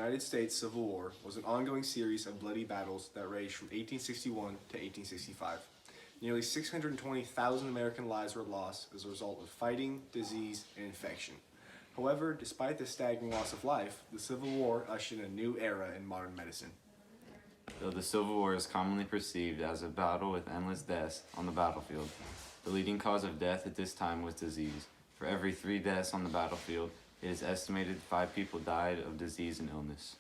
United States Civil War was an ongoing series of bloody battles that raged from 1861 to 1865. Nearly 620,000 American lives were lost as a result of fighting, disease, and infection. However, despite the staggering loss of life, the Civil War ushered in a new era in modern medicine. Though the Civil War is commonly perceived as a battle with endless deaths on the battlefield, the leading cause of death at this time was disease. For every 3 deaths on the battlefield, it is estimated 5 people died of disease and illness.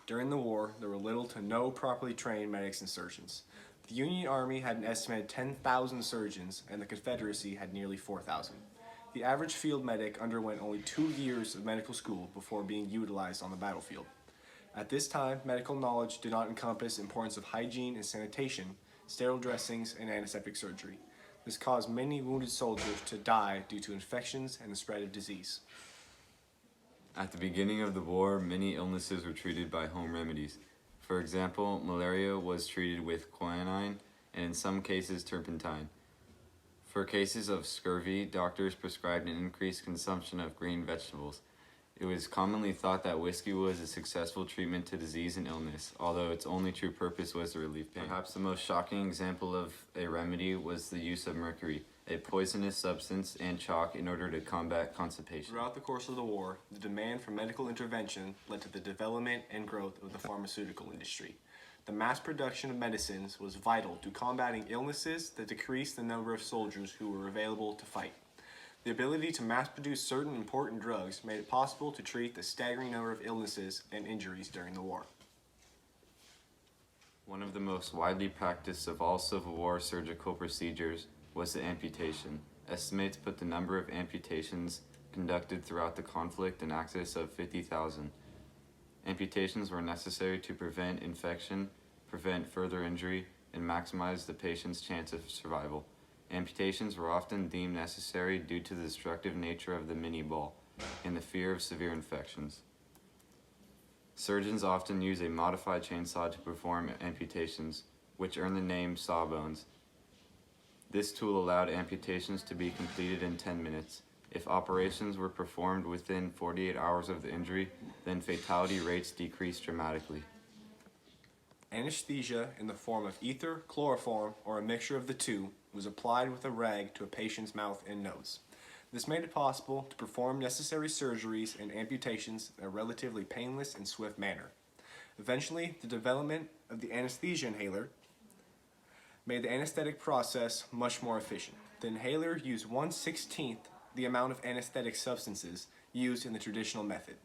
During the war, there were little to no properly trained medics and surgeons. The Union Army had an estimated 10,000 surgeons, and the Confederacy had nearly 4,000. The average field medic underwent only 2 years of medical school before being utilized on the battlefield. At this time, medical knowledge did not encompass the importance of hygiene and sanitation, sterile dressings, and antiseptic surgery. This caused many wounded soldiers to die due to infections and the spread of disease. At the beginning of the war, many illnesses were treated by home remedies. For example, malaria was treated with quinine and in some cases turpentine. For cases of scurvy, doctors prescribed an increased consumption of green vegetables. It was commonly thought that whiskey was a successful treatment to disease and illness, although its only true purpose was to relieve pain. Perhaps the most shocking example of a remedy was the use of mercury, a poisonous substance, and chalk in order to combat constipation. Throughout the course of the war, the demand for medical intervention led to the development and growth of the pharmaceutical industry. The mass production of medicines was vital to combating illnesses that decreased the number of soldiers who were available to fight. The ability to mass produce certain important drugs made it possible to treat the staggering number of illnesses and injuries during the war. One of the most widely practiced of all Civil War surgical procedures was the amputation. Estimates put the number of amputations conducted throughout the conflict in excess of 50,000. Amputations were necessary to prevent infection, prevent further injury, and maximize the patient's chance of survival. Amputations were often deemed necessary due to the destructive nature of the mini ball and the fear of severe infections. Surgeons often use a modified chainsaw to perform amputations, which earned the name sawbones. This tool allowed amputations to be completed in 10 minutes. If operations were performed within 48 hours of the injury, then fatality rates decreased dramatically. Anesthesia in the form of ether, chloroform, or a mixture of the two was applied with a rag to a patient's mouth and nose. This made it possible to perform necessary surgeries and amputations in a relatively painless and swift manner. Eventually, the development of the anesthesia inhaler made the anesthetic process much more efficient. The inhaler used 1/16 the amount of anesthetic substances used in the traditional method.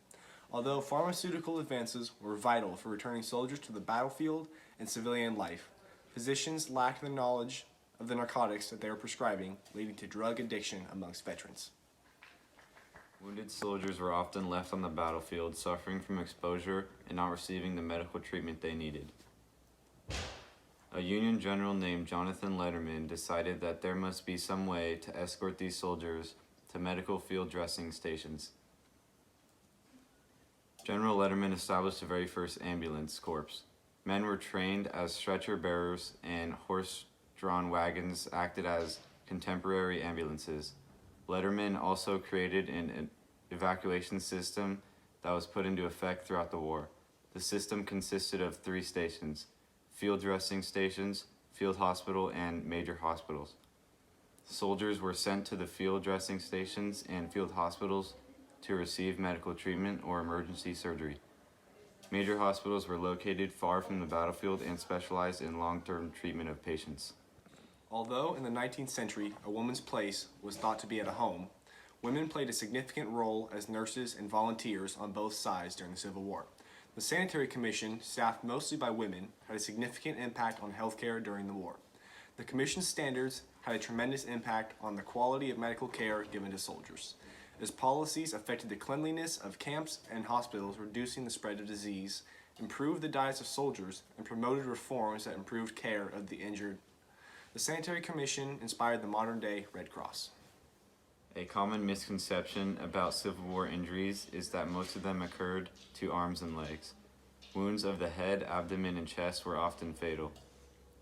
Although pharmaceutical advances were vital for returning soldiers to the battlefield and civilian life, physicians lacked the knowledge of the narcotics that they were prescribing, leading to drug addiction amongst veterans. Wounded soldiers were often left on the battlefield suffering from exposure and not receiving the medical treatment they needed. A Union general named Jonathan Letterman decided that there must be some way to escort these soldiers to medical field dressing stations. General Letterman established the very first ambulance corps. Men were trained as stretcher bearers, and horse-drawn wagons acted as contemporary ambulances. Letterman also created an evacuation system that was put into effect throughout the war. The system consisted of 3 stations: field dressing stations, field hospital, and major hospitals. Soldiers were sent to the field dressing stations and field hospitals to receive medical treatment or emergency surgery. Major hospitals were located far from the battlefield and specialized in long-term treatment of patients. Although in the 19th century a woman's place was thought to be at a home, women played a significant role as nurses and volunteers on both sides during the Civil War. The Sanitary Commission, staffed mostly by women, had a significant impact on healthcare during the war. The Commission's standards had a tremendous impact on the quality of medical care given to soldiers. Its policies affected the cleanliness of camps and hospitals, reducing the spread of disease, improved the diets of soldiers, and promoted reforms that improved care of the injured. The Sanitary Commission inspired the modern-day Red Cross. A common misconception about Civil War injuries is that most of them occurred to arms and legs. Wounds of the head, abdomen, and chest were often fatal.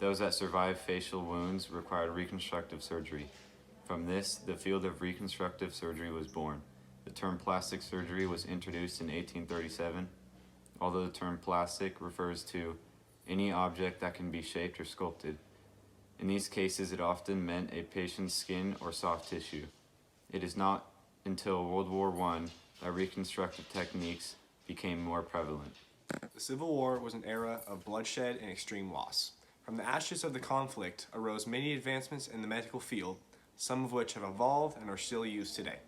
Those that survived facial wounds required reconstructive surgery. From this, the field of reconstructive surgery was born. The term plastic surgery was introduced in 1837, although the term plastic refers to any object that can be shaped or sculpted. In these cases, it often meant a patient's skin or soft tissue. It is not until World War I that reconstructive techniques became more prevalent. The Civil War was an era of bloodshed and extreme loss. From the ashes of the conflict arose many advancements in the medical field, some of which have evolved and are still used today.